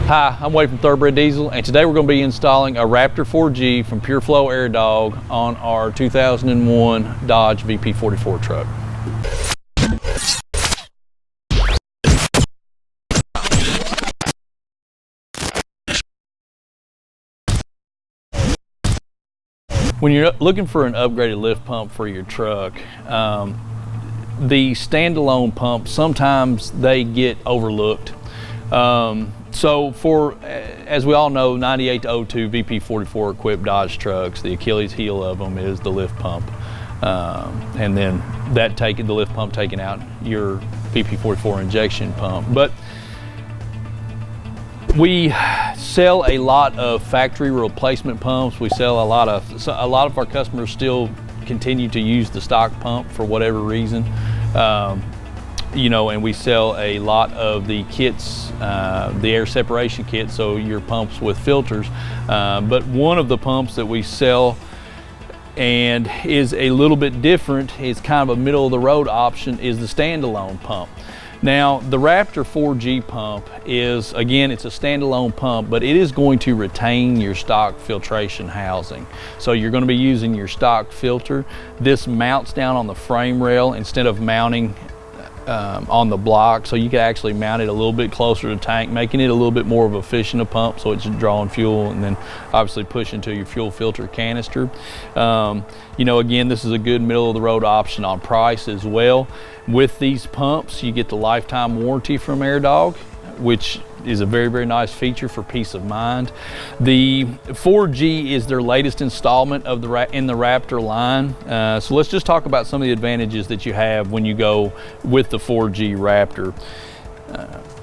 Hi, I'm Wade from Thoroughbred Diesel, and today we're going to be installing a Raptor 4G from PureFlow Air Dog on our 2001 Dodge VP44 truck. When you're looking for an upgraded lift pump for your truck, the standalone pumps, sometimes they get overlooked. So as we all know, 98 to 02 VP44 equipped Dodge trucks, the Achilles heel of them is the lift pump. And then the lift pump taking out your VP44 injection pump. But we sell a lot of factory replacement pumps. We sell a lot of our customers still continue to use the stock pump for whatever reason. And we sell a lot of the kits, the air separation kits, so your pumps with filters. But one of the pumps that we sell and is a little bit different, it's kind of a middle of the road option, is the standalone pump. Now, the Raptor 4G pump is, again, it's a standalone pump, but it is going to retain your stock filtration housing. So you're going to be using your stock filter. This mounts down on the frame rail instead of mounting on the block, so you can actually mount it a little bit closer to tank, making it a little bit more of a efficient pump, so it's drawing fuel and then obviously pushing to your fuel filter canister. Again, this is a good middle of the road option on price as well. With these pumps, you get the lifetime warranty from Air Dog, which is a very, very nice feature for peace of mind. The 4G is their latest installment of in the Raptor line. So let's just talk about some of the advantages that you have when you go with the 4G Raptor.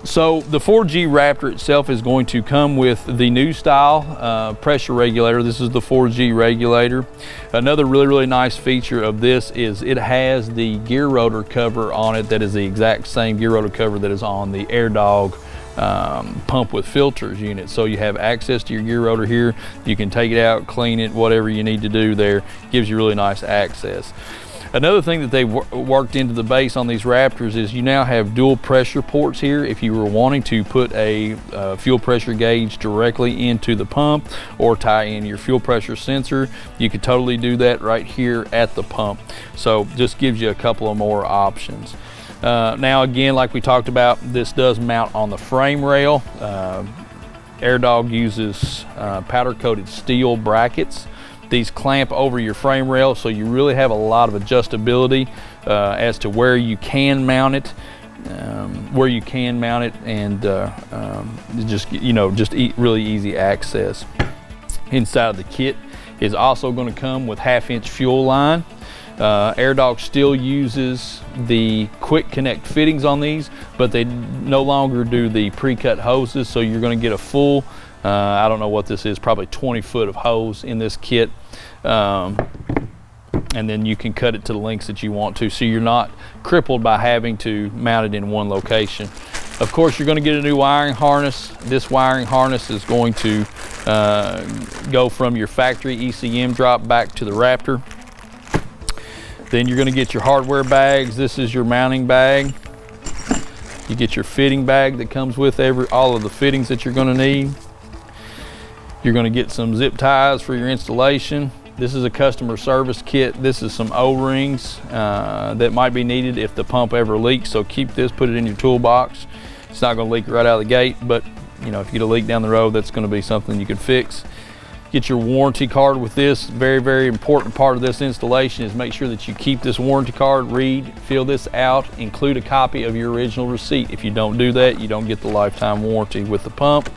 So the 4G Raptor itself is going to come with the new style pressure regulator. This is the 4G regulator. Another really, really nice feature of this is it has the gear rotor cover on it that is the exact same gear rotor cover that is on the Air Dog pump with filters unit. So you have access to your gear rotor here. You can take it out, clean it, whatever you need to do there. Gives you really nice access. Another thing that they've worked into the base on these Raptors is you now have dual pressure ports here. If you were wanting to put a fuel pressure gauge directly into the pump or tie in your fuel pressure sensor, you could totally do that right here at the pump. So just gives you a couple of more options. Now again, like we talked about, this does mount on the frame rail. Air Dog uses powder coated steel brackets. These clamp over your frame rail, so you really have a lot of adjustability as to where you can mount it, and just really easy access. Inside of the kit is also going to come with 1/2-inch fuel line. Air Dog still uses the quick connect fittings on these, but they no longer do the pre-cut hoses, so you're going to get a full, I don't know what this is, probably 20 foot of hose in this kit. And then you can cut it to the lengths that you want to, so you're not crippled by having to mount it in one location. Of course, you're going to get a new wiring harness. This wiring harness is going to go from your factory ECM drop back to the Raptor. Then you're going to get your hardware bags. This is your mounting bag. You get your fitting bag that comes with all of the fittings that you're going to need. You're going to get some zip ties for your installation. This is a customer service kit. This is some O-rings that might be needed if the pump ever leaks. So keep this, put it in your toolbox. It's not going to leak right out of the gate, but if you get a leak down the road, that's going to be something you can fix. Get your warranty card with this. Very, very important part of this installation is make sure that you keep this warranty card, fill this out, include a copy of your original receipt. If you don't do that, you don't get the lifetime warranty with the pump.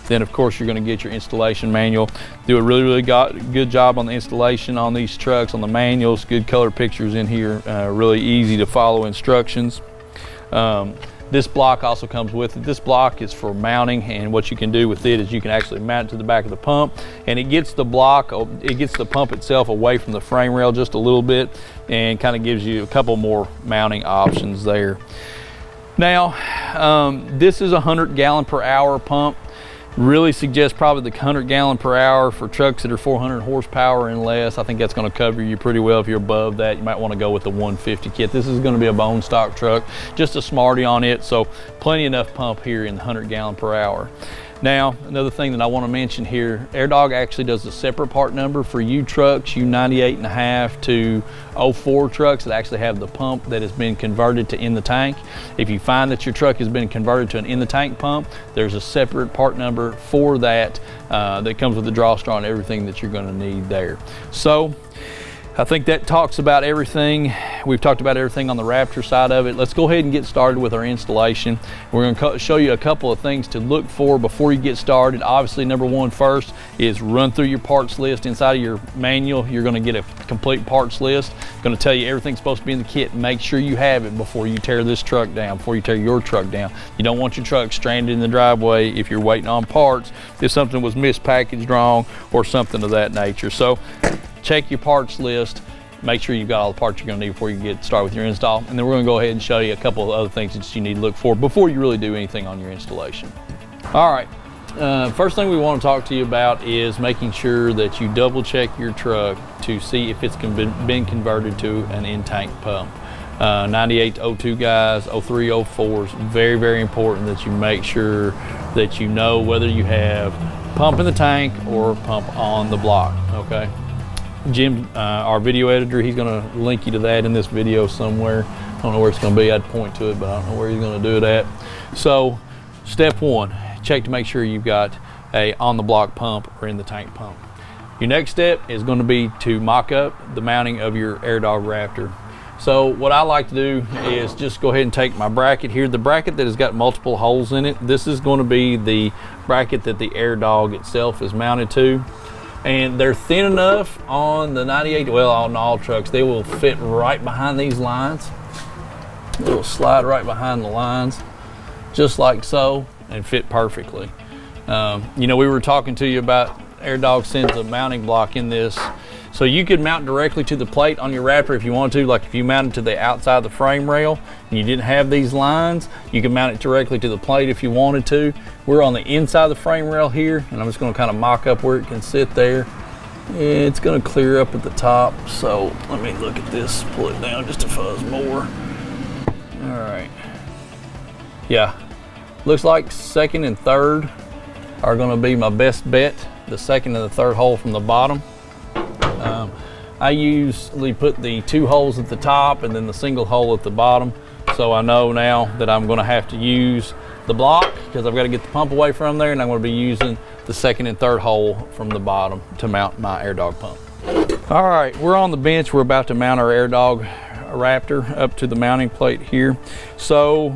Then of course you're going to get your installation manual. Do a really, really good job on the installation on these trucks, on the manuals. Good color pictures in here, really easy to follow instructions. This block also comes with it. This block is for mounting, and what you can do with it is you can actually mount it to the back of the pump, and it gets the pump itself away from the frame rail just a little bit and kind of gives you a couple more mounting options there. Now, this is a 100-gallon-per-hour pump. Really suggest probably the 100 gallon per hour for trucks that are 400 horsepower and less. I think that's going to cover you pretty well. If you're above that, you might want to go with the 150 kit. This is going to be a bone stock truck, just a Smarty on it, so plenty enough pump here in the 100 gallon per hour. Now, another thing that I want to mention here, AirDog actually does a separate part number for U trucks, U98.5 to 04 trucks that actually have the pump that has been converted to in the tank. If you find that your truck has been converted to an in the tank pump, there's a separate part number for that that comes with the draw straw and everything that you're going to need there. So I think that talks about everything. We've talked about everything on the Raptor side of it. Let's go ahead and get started with our installation. We're going to show you a couple of things to look for before you get started. Obviously, number one first is run through your parts list. Inside of your manual, you're going to get a complete parts list. Going to tell you everything's supposed to be in the kit. Make sure you have it before you tear this truck down, before you tear your truck down. You don't want your truck stranded in the driveway if you're waiting on parts, if something was mispackaged wrong or something of that nature. So check your parts list, make sure you've got all the parts you're going to need before you get started with your install, and then we're going to go ahead and show you a couple of other things that you need to look for before you really do anything on your installation. All right, first thing we want to talk to you about is making sure that you double check your truck to see if it's been converted to an in-tank pump. 98 to 02 guys, 03, 04s, very, very important that you make sure that you know whether you have pump in the tank or pump on the block, okay? Jim, our video editor, he's going to link you to that in this video somewhere. I don't know where it's going to be. I'd point to it, but I don't know where he's going to do it at. So step one, check to make sure you've got a on the block pump or in the tank pump. Your next step is going to be to mock up the mounting of your AirDog Raptor. So what I like to do is just go ahead and take my bracket here, the bracket that has got multiple holes in it. This is going to be the bracket that the AirDog itself is mounted to. And they're thin enough on the 98, well, on all trucks, they will fit right behind these lines. They will slide right behind the lines, just like so, and fit perfectly. You know, we were talking to you about AirDog sends a mounting block in this. So you could mount directly to the plate on your Raptor if you want to, like if you mounted to the outside of the frame rail and you didn't have these lines, you can mount it directly to the plate if you wanted to. We're on the inside of the frame rail here, and I'm just going to kind of mock up where it can sit there. It's going to clear up at the top, so let me look at this, pull it down just a fuzz more. All right. Yeah, looks like second and third are going to be my best bet, the second and the third hole from the bottom. I usually put the two holes at the top and then the single hole at the bottom, so I know now that I'm going to have to use the block because I've got to get the pump away from there, and I'm going to be using the second and third hole from the bottom to mount my AirDog pump. All right, we're on the bench. We're about to mount our AirDog Raptor up to the mounting plate here. So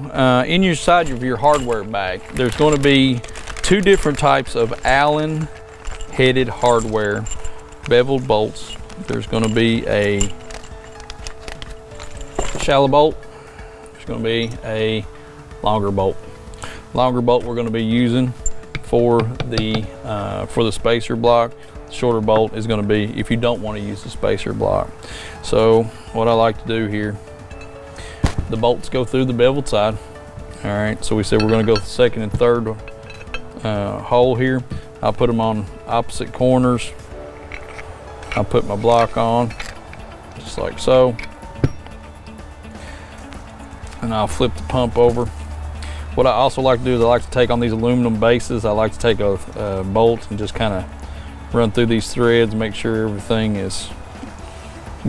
in your side of your hardware bag, there's going to be two different types of Allen headed hardware beveled bolts. There's going to be a shallow bolt. There's going to be a longer bolt. Longer bolt we're going to be using for the spacer block. The shorter bolt is going to be if you don't want to use the spacer block. So what I like to do here, the bolts go through the beveled side. All right, so we said we're going to go the second and third hole here. I'll put them on opposite corners. I'll put my block on, just like so. And I'll flip the pump over. What I also like to do is I like to take on these aluminum bases, I like to take a bolt and just kind of run through these threads, make sure everything is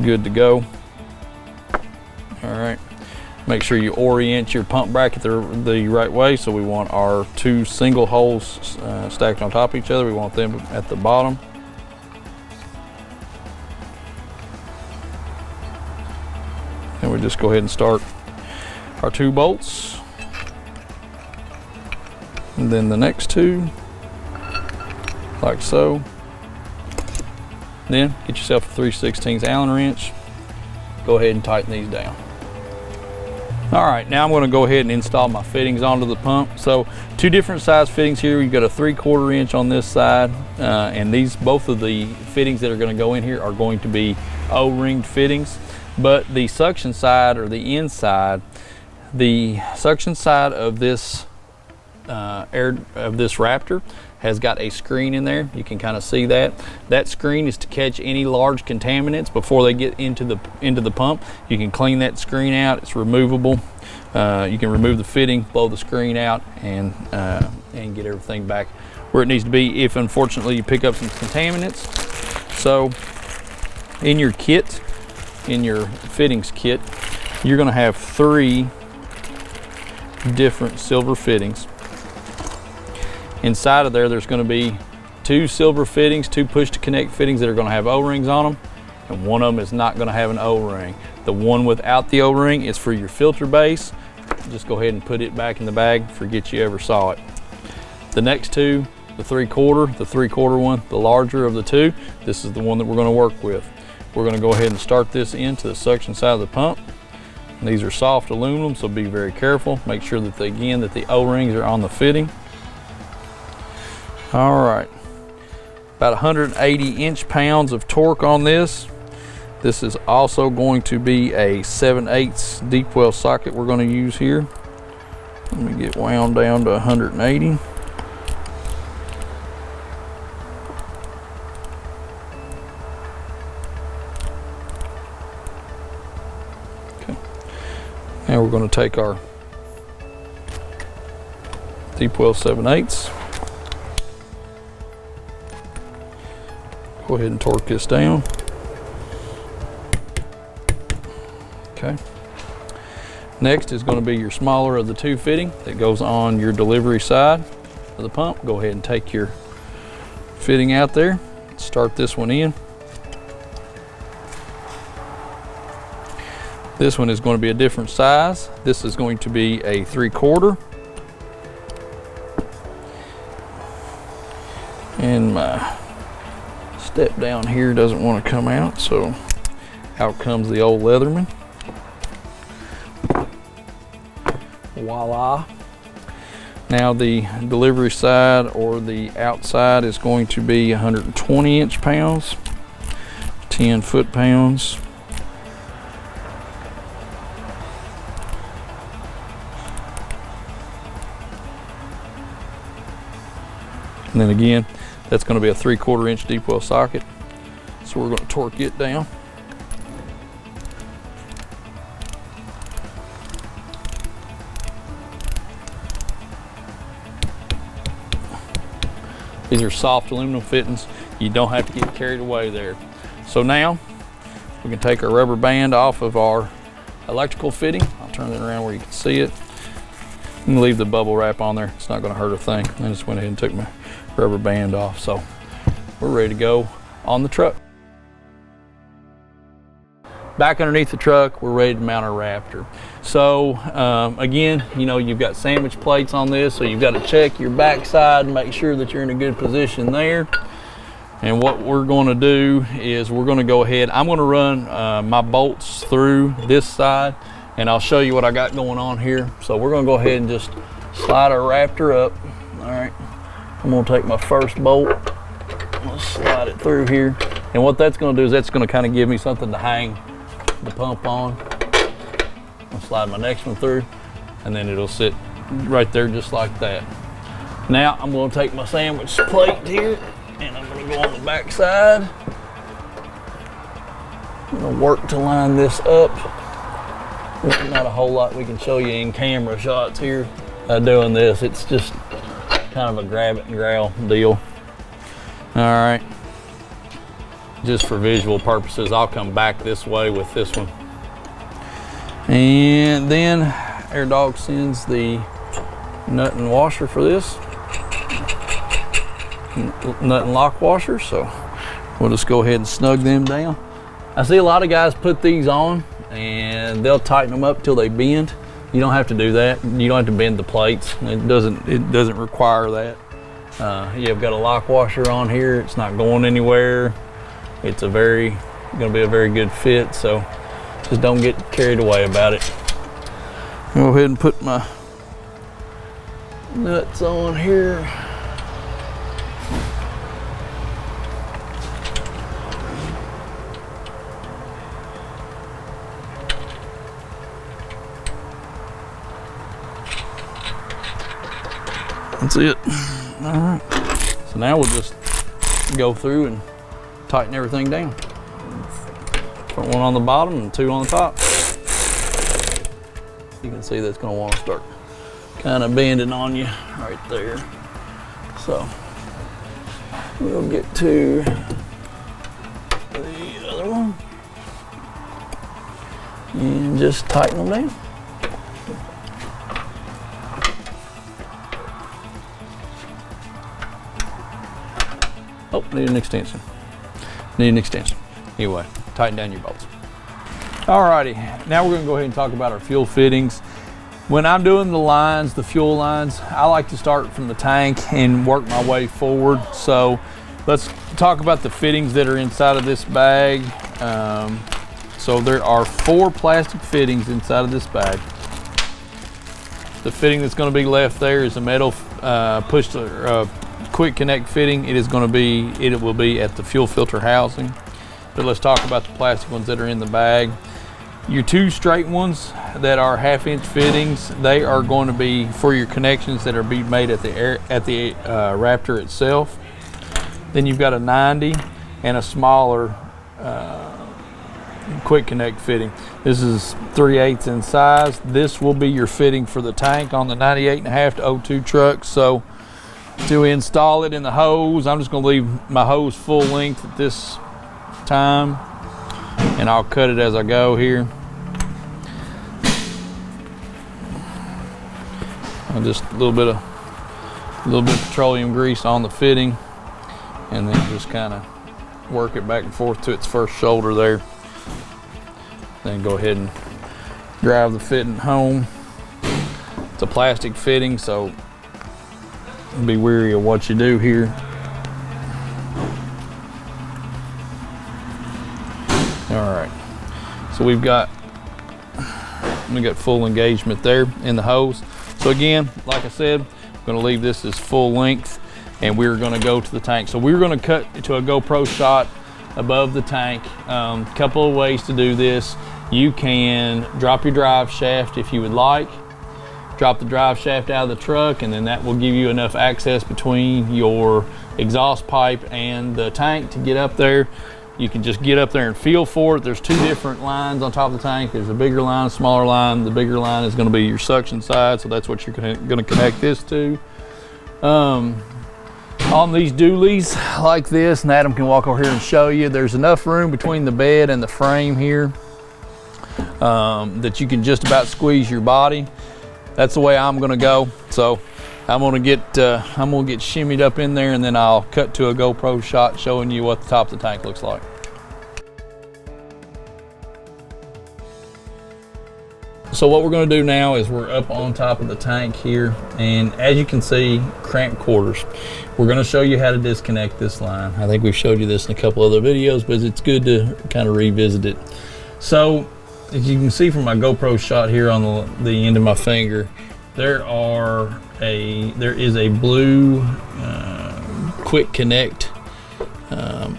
good to go. All right. Make sure you orient your pump bracket the right way. So we want our two single holes stacked on top of each other. We want them at the bottom. And we just go ahead and start our two bolts. And then the next two, like so. Then get yourself a 3/16 Allen wrench. Go ahead and tighten these down. All right, now I'm going to go ahead and install my fittings onto the pump. So two different size fittings here. You've got a 3/4 inch on this side, and both of the fittings that are going to go in here are going to be O-ringed fittings. But the suction side or the inside, the suction side of this this Raptor has got a screen in there. You can kind of see that. That screen is to catch any large contaminants before they get into the pump. You can clean that screen out. It's removable. You can remove the fitting, blow the screen out, and get everything back where it needs to be if unfortunately you pick up some contaminants. So in your kit, in your fittings kit, you're going to have 3 different silver fittings. Inside of there's going to be 2 silver fittings, 2 push to connect fittings that are going to have O-rings on them, and one of them is not going to have an O-ring. The one without the O-ring is for your filter base. Just go ahead and put it back in the bag, forget you ever saw it. The next 2, the 3/4 one, the larger of the 2, this is the one that we're going to work with. We're going to go ahead and start this into the suction side of the pump. And these are soft aluminum, so be very careful. Make sure that the O-rings are on the fitting. All right, about 180 inch-pounds of torque on this. This is also going to be a 7/8 deep well socket we're going to use here. Let me get wound down to 180. Okay. Now we're going to take our deep well 7/8. Go ahead and torque this down. Okay. Next is going to be your smaller of the 2 fitting that goes on your delivery side of the pump. Go ahead and take your fitting out there. Start this one in. This one is going to be a different size. This is going to be a 3/4. And my step down here doesn't want to come out, so out comes the old Leatherman. Voila. Now the delivery side or the outside is going to be 120 inch-pounds, 10 foot-pounds. And then again, that's going to be a 3/4 inch deep well socket. So we're going to torque it down. These are soft aluminum fittings. You don't have to get carried away there. So now we can take our rubber band off of our electrical fitting. I'll turn it around where you can see it. You can leave the bubble wrap on there. It's not going to hurt a thing. I just went ahead and took my rubber band off. So we're ready to go on the truck. Back underneath the truck, we're ready to mount our Raptor. So again, you know, you've got sandwich plates on this, so you've got to check your backside and make sure that you're in a good position there. And what we're going to do is we're going to go ahead, I'm going to run my bolts through this side, and I'll show you what I got going on here. So we're going to go ahead and just slide our Raptor up. All right, I'm going to take my first bolt, I'm going to slide it through here. And what that's going to do is that's going to kind of give me something to hang the pump on. I'll slide my next one through, and then it'll sit right there just like that. Now I'm going to take my sandwich plate here, and I'm going to go on the back side. I'm going to work to line this up. There's not a whole lot we can show you in camera shots here doing this. It's just kind of a grab it and growl deal. All right. Just for visual purposes, I'll come back this way with this one. And then AirDog sends the nut and washer for this. Nut and lock washer, so we'll just go ahead and snug them down. I see a lot of guys put these on and they'll tighten them up till they bend. You don't have to do that. You don't have to bend the plates. It doesn't require that. You've got a lock washer on here. It's not going anywhere. It's going to be a very good fit, so just don't get carried away about it. Go ahead and put my nuts on here. That's it. All right. So now we'll just go through and tighten everything down. Put one on the bottom and two on the top. You can see that's going to want to start kind of bending on you right there. So we'll get to the other one and just tighten them down. Oh, need an extension. Need an extension. Anyway, tighten down your bolts. Alrighty, now we're gonna go ahead and talk about our fuel fittings. When I'm doing the lines, the fuel lines, I like to start from the tank and work my way forward. So let's talk about the fittings that are inside of this bag. So there are 4 plastic fittings inside of this bag. The fitting that's gonna be left there is a metal quick connect fitting. It will be at the fuel filter housing. But let's talk about the plastic ones that are in the bag. Your 2 straight ones that are 1/2-inch fittings, they are going to be for your connections that are being made at the Raptor itself. Then you've got a 90 and a smaller quick connect fitting. This is 3/8 in size. This will be your fitting for the tank on the 98.5 to 02 truck. So to install it in the hose, I'm just going to leave my hose full length at this time, and I'll cut it as I go here. Just a little bit of petroleum grease on the fitting, and then just kind of work it back and forth to its first shoulder there. Then go ahead and drive the fitting home. It's a plastic fitting, so be wary of what you do here. All right, so we've got full engagement there in the hose. So again, like I said, I'm going to leave this as full length, and we're going to go to the tank. So we're going to cut to a GoPro shot above the tank. Couple of ways to do this. You can drop your drive shaft if you would like. Drop the drive shaft out of the truck, and then that will give you enough access between your exhaust pipe and the tank to get up there. You can just get up there and feel for it. There's 2 different lines on top of the tank. There's a bigger line, a smaller line. The bigger line is going to be your suction side, so that's what you're going to connect this to. On these dualies like this, and Adam can walk over here and show you, there's enough room between the bed and the frame here that you can just about squeeze your body. That's the way I'm going to go. So I'm going to get shimmied up in there, and then I'll cut to a GoPro shot showing you what the top of the tank looks like. So what we're going to do now is we're up on top of the tank here, and as you can see, cramped quarters. We're going to show you how to disconnect this line. I think we've showed you this in a couple other videos, but it's good to kind of revisit it. So as you can see from my GoPro shot here on the end of my finger, there is a blue quick connect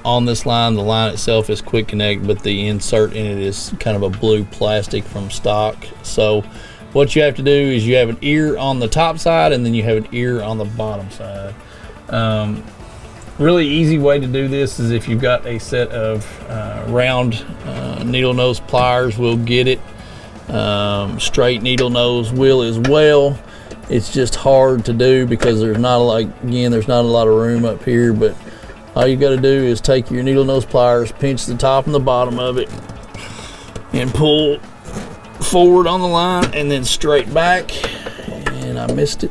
on this line. The line itself is quick connect, but the insert in it is kind of a blue plastic from stock. So what you have to do is you have an ear on the top side, and then you have an ear on the bottom side. Really easy way to do this is if you've got a set of round needle nose pliers, will get it. Straight needle nose will as well. It's just hard to do because there's not a lot of room up here, but all you got to do is take your needle nose pliers, pinch the top and the bottom of it, and pull forward on the line and then straight back. And I missed it.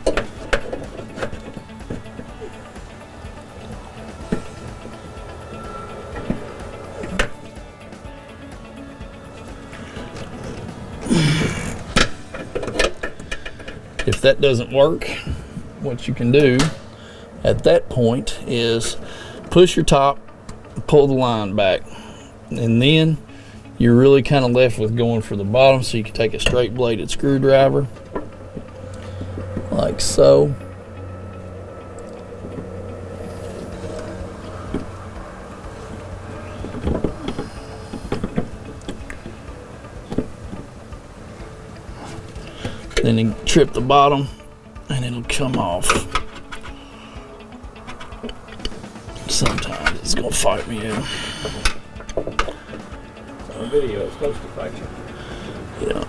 If that doesn't work, what you can do at that point is push your top, pull the line back, and then you're really kind of left with going for the bottom, so you can take a straight bladed screwdriver like so. Then you trip the bottom and it'll come off. sometimes it's gonna fight me out. On video, it's supposed to fight you. Yeah.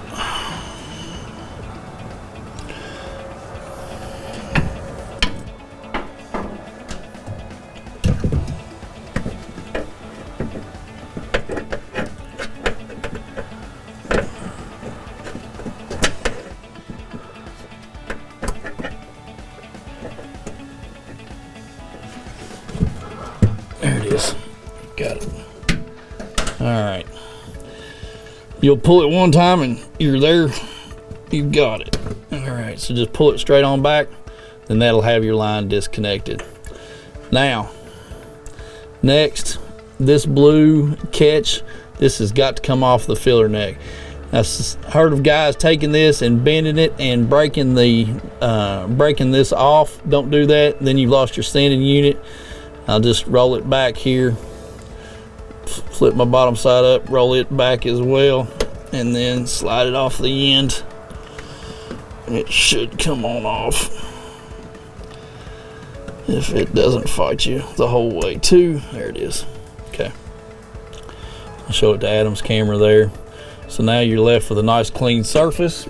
There it is. Got it. All right. You'll pull it one time and you're there. You've got it. All right. So just pull it straight on back. Then that'll have your line disconnected. Now, next, this blue catch, this has got to come off the filler neck. I've heard of guys taking this and bending it and breaking this off. Don't do that. Then you've lost your sanding unit. I'll just roll it back here. Flip my bottom side up, roll it back as well, and then slide it off the end. It should come on off if it doesn't fight you the whole way too. There it is. Okay. I'll show it to Adam's camera there. So now you're left with a nice clean surface.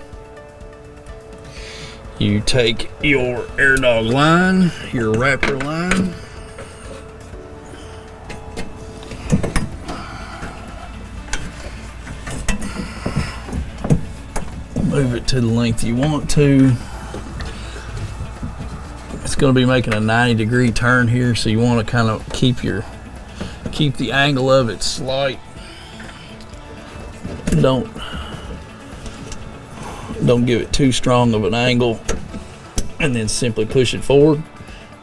You take your AirDog line, your wrapper line, move it to the length you want to. It's going to be making a 90-degree turn here, so you want to kind of keep the angle of it slight. Don't give it too strong of an angle, and then simply push it forward.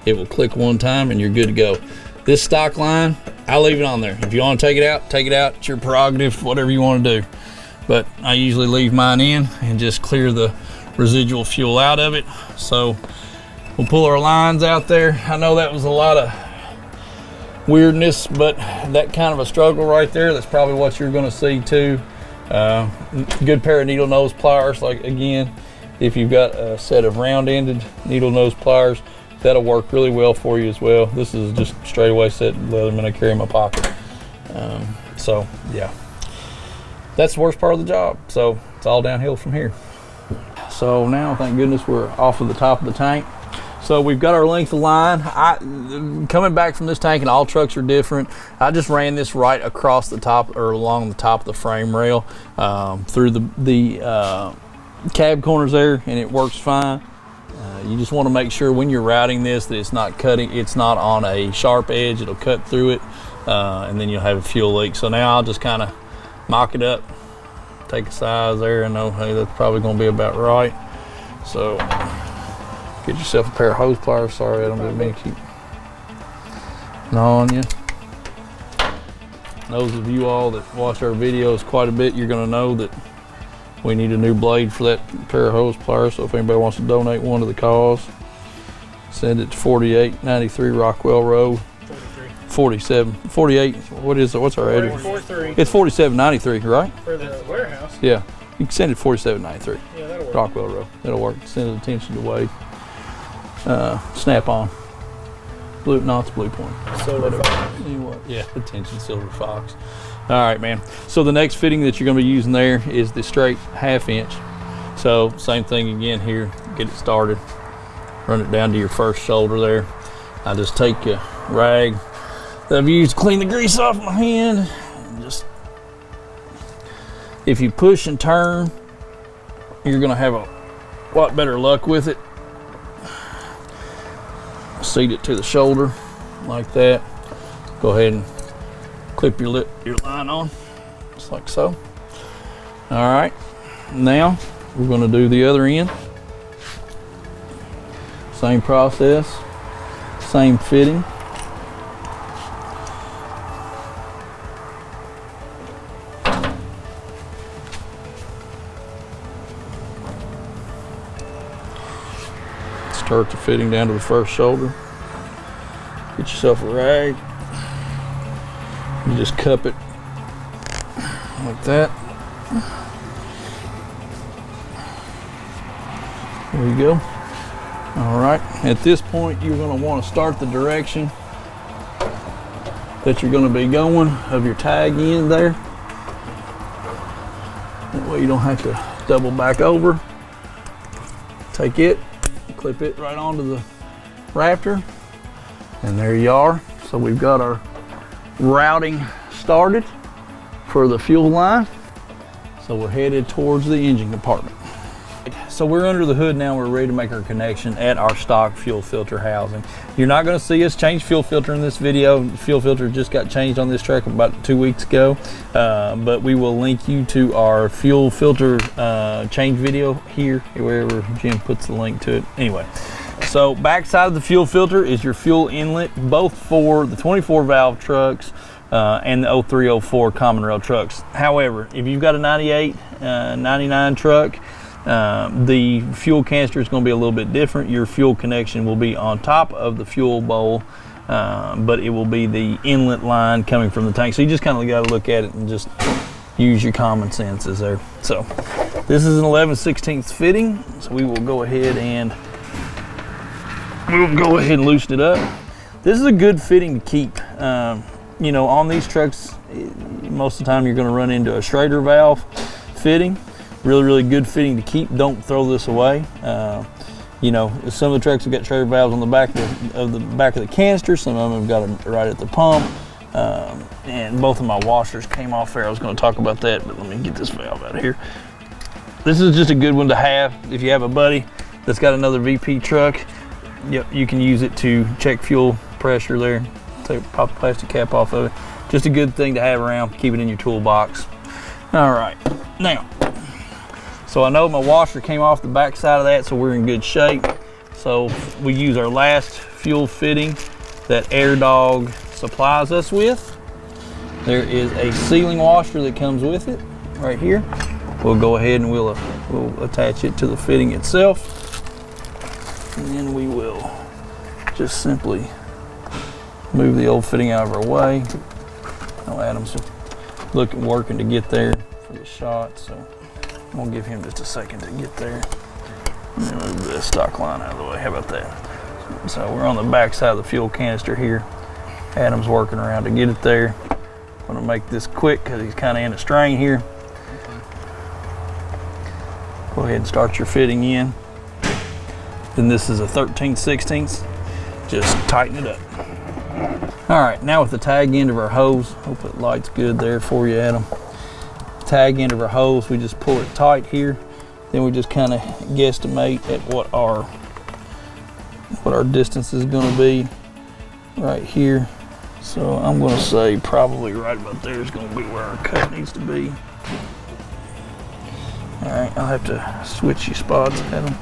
It will click one time and you're good to go. This stock line, I'll leave it on there. If you want to take it out, take it out. It's your prerogative, whatever you want to do. But I usually leave mine in and just clear the residual fuel out of it. So we'll pull our lines out there. I know that was a lot of weirdness, but that kind of a struggle right there, that's probably what you're going to see too. Good pair of needle nose pliers, like again, if you've got a set of round-ended needle nose pliers, that'll work really well for you as well. This is just straight away set Leatherman I carry in my pocket. So yeah, that's the worst part of the job. So it's all downhill from here. So now, thank goodness, we're off of the top of the tank. So we've got our length of line. Coming back from this tank, and all trucks are different, I just ran this right across the top, or along the top of the frame rail, through the cab corners there, and it works fine. You just want to make sure when you're routing this that it's not on a sharp edge. It'll cut through it, and then you'll have a fuel leak. So now I'll just kind of mock it up, take a size there, and know, hey, that's probably going to be about right. So get yourself a pair of hose pliers. Sorry, I don't mean to keep gnawing you. Those of you all that watch our videos quite a bit, you're going to know that we need a new blade for that pair of hose pliers. So if anybody wants to donate one to the cause, send it to 4893 Rockwell Road. 48. What is it? What's our address? 43. It's 4793, right? For the warehouse. Yeah, you can send it to 4793. Yeah, that'll work. Rockwell Road. That'll work. Send it attention to Wade. Snap on. Blue, no, it's Blue Point. Silver Fox. Yeah, attention Silver Fox. All right, man. So the next fitting that you're going to be using there is the straight 1/2 inch. So same thing again here. Get it started. Run it down to your first shoulder there. I just take a rag that I've used to clean the grease off my hand. Just, if you push and turn, you're going to have a lot better luck with it. Seat it to the shoulder like that. Go ahead and clip your line on, just like so. All right, now we're going to do the other end. Same process, same fitting. Start the fitting down to the first shoulder. Get yourself a rag. You just cup it like that. There you go. All right, at this point you're going to want to start the direction that you're going to be going of your tag end there. That way you don't have to double back over. Take it, clip it right onto the Raptor, and there you are. So we've got our routing started for the fuel line. So we're headed towards the engine compartment. So we're under the hood now. We're ready to make our connection at our stock fuel filter housing. You're not going to see us change fuel filter in this video. Fuel filter just got changed on this truck about 2 weeks ago, but we will link you to our fuel filter change video here, wherever Jim puts the link to it. Anyway, so backside of the fuel filter is your fuel inlet, both for the 24 valve trucks and the 0304 common rail trucks. However, if you've got a 98, 99 truck, the fuel canister is going to be a little bit different. Your fuel connection will be on top of the fuel bowl, but it will be the inlet line coming from the tank. So you just kind of got to look at it and just use your common senses there. So this is an 11/16 fitting. So we will go ahead and loosen it up. This is a good fitting to keep. You know, on these trucks, most of the time you're going to run into a Schrader valve fitting. Really good fitting to keep. Don't throw this away. You know, some of the trucks have got Schrader valves on the back of the canister. Some of them have got them right at the pump. And both of my washers came off there. I was going to talk about that, but let me get this valve out of here. This is just a good one to have if you have a buddy that's got another VP truck. You can use it to check fuel pressure there. Pop the plastic cap off of it. Just a good thing to have around. Keep it in your toolbox. All right, now. So I know my washer came off the back side of that, so we're in good shape. So we use our last fuel fitting that AirDog supplies us with. There is a sealing washer that comes with it right here. We'll go ahead and we'll attach it to the fitting itself. And then we will just simply move the old fitting out of our way. Now Adam's working to get there for the shot, so we'll give him just a second to get there. And then move the stock line out of the way. How about that? So we're on the back side of the fuel canister here. Adam's working around to get it there. I'm gonna make this quick because he's kind of in a strain here. Go ahead and start your fitting in. Then this is a 13/16. Just tighten it up. All right, now with the tag end of our hose, hope it lights good there for you, Adam. Tag end of our hose, we just pull it tight here. Then we just kind of guesstimate at what our distance is going to be right here. So I'm going to say probably right about there is going to be where our cut needs to be. All right, I'll have to switch you spots, Adam.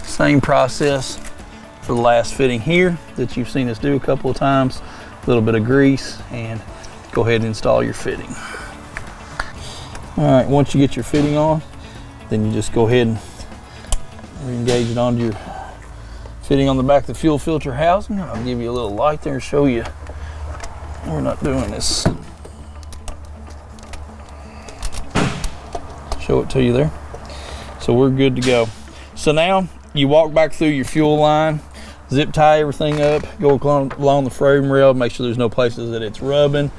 Same process for the last fitting here that you've seen us do a couple of times. A little bit of grease and go ahead and install your fitting. All right, once you get your fitting on, then you just go ahead and re-engage it onto your fitting on the back of the fuel filter housing. I'll give you a little light there and show you we're not doing this. Show it to you there. So we're good to go. So now you walk back through your fuel line, zip tie everything up, go along the frame rail, make sure there's no places that it's rubbing,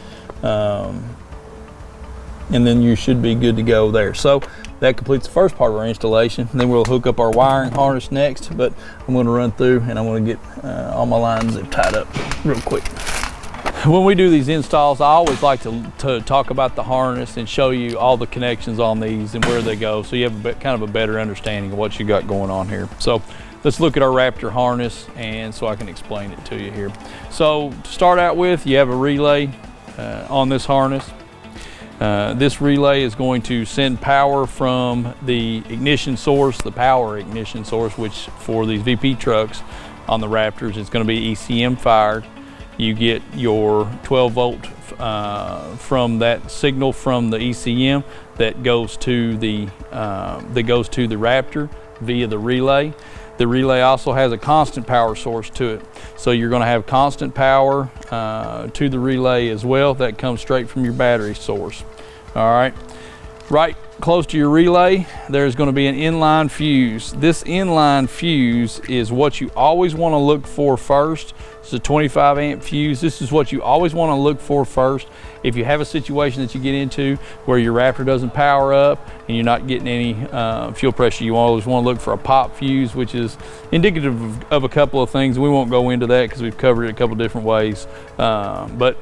and then you should be good to go there. So that completes the first part of our installation. Then we'll hook up our wiring harness next, but I'm going to run through and I'm going to get all my lines zip tied up real quick. When we do these installs, I always like to talk about the harness and show you all the connections on these and where they go, so you have kind of a better understanding of what you got going on here. So let's look at our Raptor harness, and so I can explain it to you here. So to start out with, you have a relay on this harness. This relay is going to send power from the ignition source, the power ignition source, which for these VP trucks on the Raptors is going to be ECM fired. You get your 12 volt from that signal from the ECM that goes to the Raptor via the relay. The relay also has a constant power source to it. So you're going to have constant power to the relay as well. That comes straight from your battery source. All right. Right close to your relay, there's going to be an inline fuse. This inline fuse is what you always want to look for first. It's a 25 amp fuse. This is what you always want to look for first. If you have a situation that you get into where your Raptor doesn't power up and you're not getting any fuel pressure, you always want to look for a pop fuse, which is indicative of a couple of things. We won't go into that because we've covered it a couple different ways. But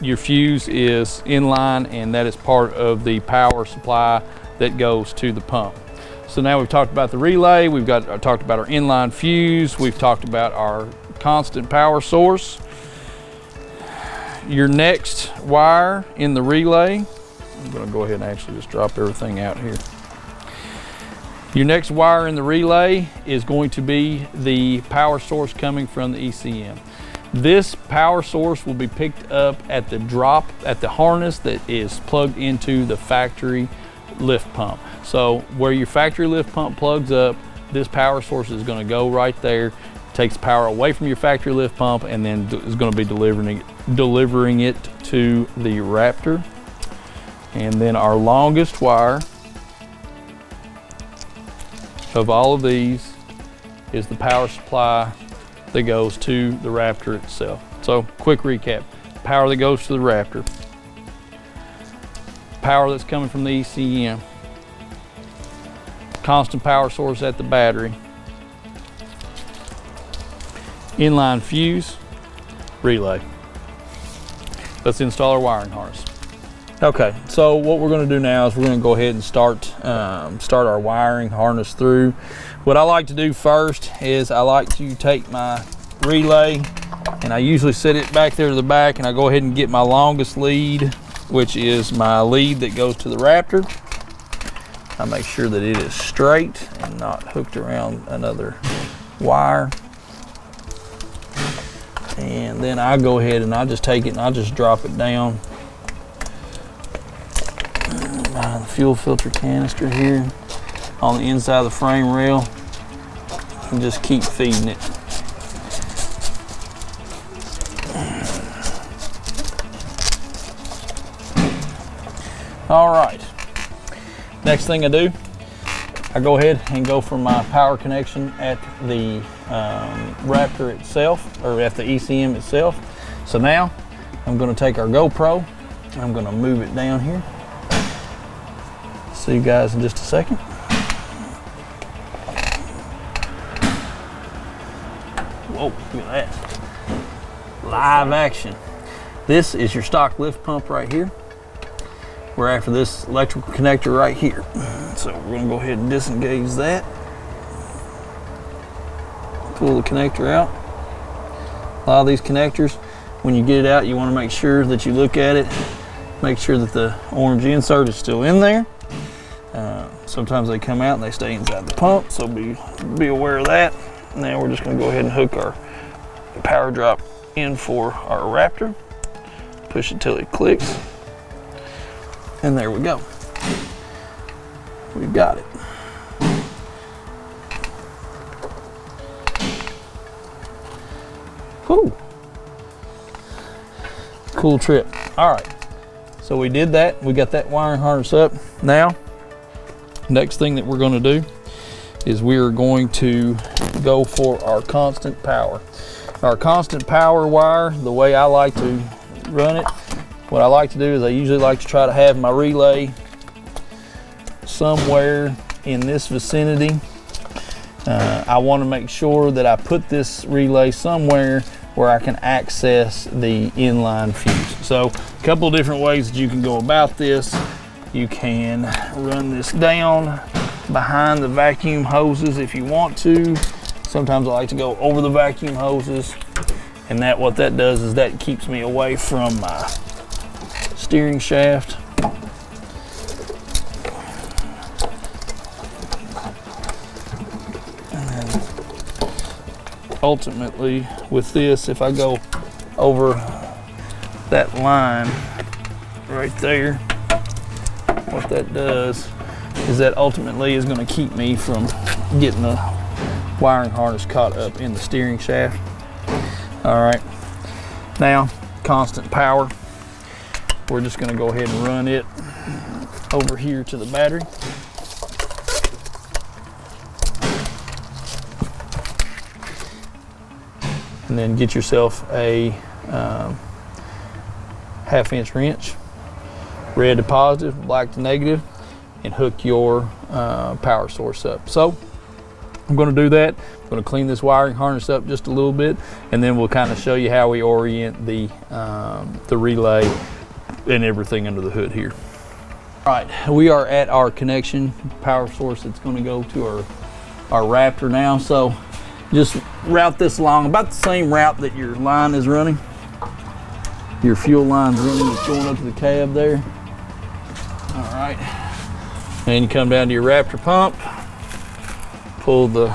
your fuse is inline, and that is part of the power supply that goes to the pump. So now we've talked about the relay, we've talked about our inline fuse, we've talked about our constant power source. Your next wire in the relay, I'm going to go ahead and actually just drop everything out here. Your next wire in the relay is going to be the power source coming from the ECM. This power source will be picked up at the harness that is plugged into the factory lift pump. So where your factory lift pump plugs up, this power source is going to go right there, takes power away from your factory lift pump, and then is going to be delivering it to the Raptor. And then our longest wire of all of these is the power supply that goes to the Raptor itself. So quick recap: power that goes to the Raptor, power that's coming from the ECM, constant power source at the battery, inline fuse, relay. Let's install our wiring harness. Okay, so what we're going to do now is we're going to go ahead and start our wiring harness through. What I like to do first is I like to take my relay, and I usually set it back there to the back, and I go ahead and get my longest lead, which is my lead that goes to the Raptor. I make sure that it is straight and not hooked around another wire. And then I go ahead and I just take it and I just drop it down behind the fuel filter canister here on the inside of the frame rail, and just keep feeding it. All right, next thing I do, I go ahead and go for my power connection at the Raptor itself, or at the ECM itself. So now I'm going to take our GoPro and I'm going to move it down here. See you guys in just a second. Whoa, look at that. Live action. This is your stock lift pump right here. We're after this electrical connector right here. So we're going to go ahead and disengage that. Pull the connector out. A lot of these connectors, when you get it out, you want to make sure that you look at it, make sure that the orange insert is still in there. Sometimes they come out and they stay inside the pump, so be aware of that. Now we're just going to go ahead and hook our power drop in for our Raptor. Push it till it clicks. And there we go. We've got it. Whew. Cool trip. All right. So we did that. We got that wiring harness up. Now, next thing that we're going to do is we are going to go for our constant power. Our constant power wire, the way I like to run it, what I like to do is I usually like to try to have my relay somewhere in this vicinity. I want to make sure that I put this relay somewhere where I can access the inline fuse. So a couple of different ways that you can go about this. You can run this down behind the vacuum hoses if you want to. Sometimes I like to go over the vacuum hoses, and what that does is that keeps me away from my steering shaft. And then ultimately with this, if I go over that line right there, what that does is that ultimately is going to keep me from getting the wiring harness caught up in the steering shaft. All right, now constant power. We're just going to go ahead and run it over here to the battery. And then get yourself a 1/2" wrench, red to positive, black to negative, and hook your power source up. So I'm going to do that. I'm going to clean this wiring harness up just a little bit, and then we'll kind of show you how we orient the relay and everything under the hood here. All right, we are at our connection power source that's going to go to our Raptor now. So just route this along about the same route that your line is running. Your fuel line's running, it's going up to the cab there. All right, and you come down to your Raptor pump, pull the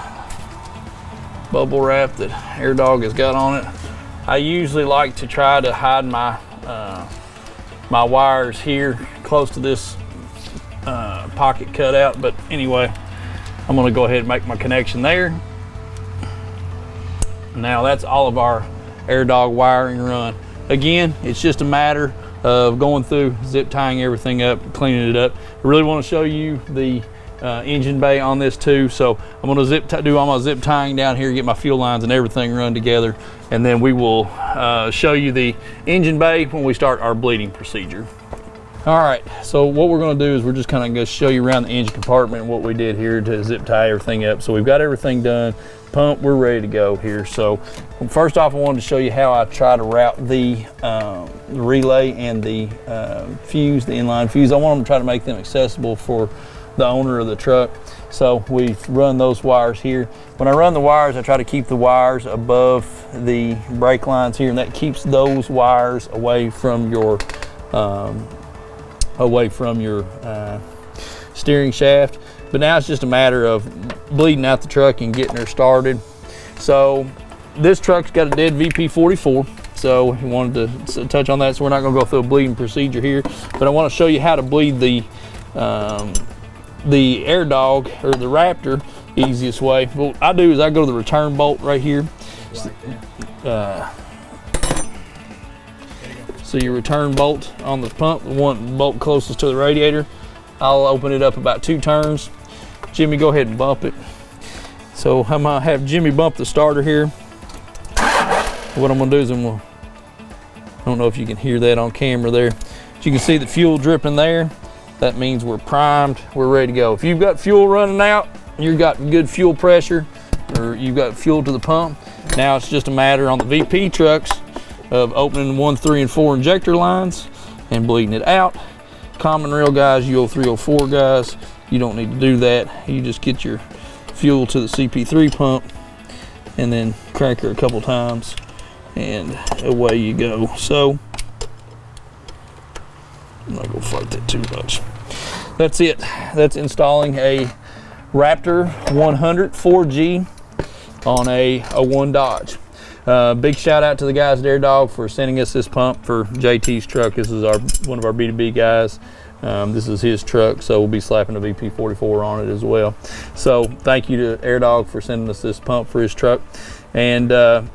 bubble wrap that AirDog has got on it. I usually like to try to hide my my wires here close to this pocket cutout, but anyway, I'm going to go ahead and make my connection there. Now that's all of our AirDog wiring run. Again, it's just a matter of going through, zip tying everything up, cleaning it up. I really want to show you the engine bay on this too, so I'm going to do all my zip tying down here, get my fuel lines and everything run together, and then we will show you the engine bay when we start our bleeding procedure. All right, so what we're going to do is we're just kind of going to show you around the engine compartment and what we did here to zip tie everything up. So we've got everything done, pump, we're ready to go here. So first off, I wanted to show you how I try to route the relay and the fuse, the inline fuse. I want them to try to make them accessible for the owner of the truck. So we've run those wires here. When I run the wires, I try to keep the wires above the brake lines here, and that keeps those wires away from your steering shaft. But now it's just a matter of bleeding out the truck and getting her started. So this truck's got a dead VP44, so we wanted to touch on that, so we're not going to go through a bleeding procedure here, but I want to show you how to bleed the AirDog or the Raptor easiest way. What I do is I go to the return bolt right here. So your return bolt on the pump, the one bolt closest to the radiator, I'll open it up about 2 turns. Jimmy, go ahead and bump it. So I'm gonna have Jimmy bump the starter here. What I'm gonna do is I don't know if you can hear that on camera there, but you can see the fuel dripping there. That means we're primed, we're ready to go. If you've got fuel running out, you've got good fuel pressure, or you've got fuel to the pump, now it's just a matter on the VP trucks of opening 1, 3, and 4 injector lines and bleeding it out. Common rail guys, UO3, 04 guys, you don't need to do that. You just get your fuel to the CP3 pump and then crank her a couple times and away you go. So I'm not gonna fight that too much. That's it. That's installing a Raptor 100 4G on a 01 Dodge. Big shout out to the guys at AirDog for sending us this pump for JT's truck. This is one of our B2B guys. This is his truck, so we'll be slapping a VP44 on it as well. So thank you to AirDog for sending us this pump for his truck. And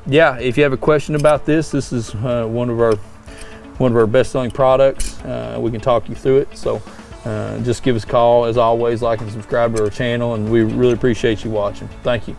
yeah, if you have a question about this, this is one of our best-selling products. We can talk you through it. So just give us a call. As always, like and subscribe to our channel, and we really appreciate you watching. Thank you.